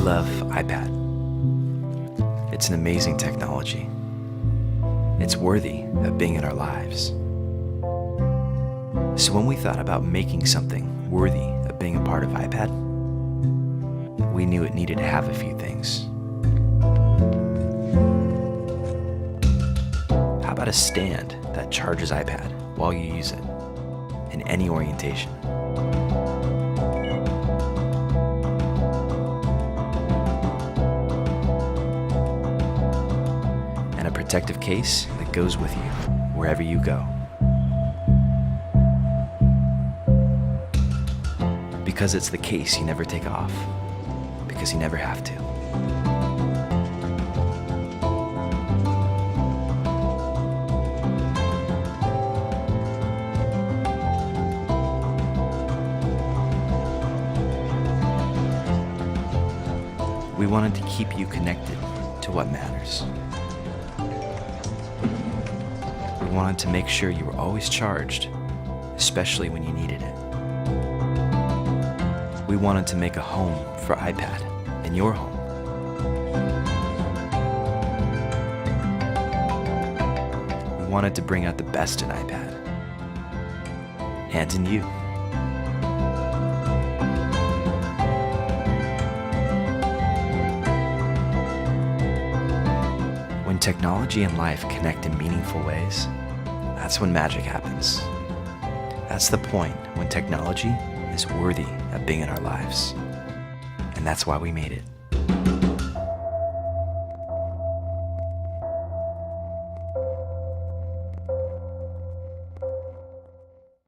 love iPad. It's an amazing technology. It's worthy of being in our lives. So when we thought about making something worthy of being a part of iPad, we knew it needed to have a few things. How about a stand that charges iPad while you use it, in any orientation? And a protective case that goes with you wherever you go. Because it's the case you never take off, because you never have to. We wanted to keep you connected to what matters. We wanted to make sure you were always charged, especially when you needed it. We wanted to make a home for iPad in your home. We wanted to bring out the best in iPad and in you. When technology and life connect in meaningful ways, that's when magic happens. That's the point when technology is worthy of being in our lives. And that's why we made it.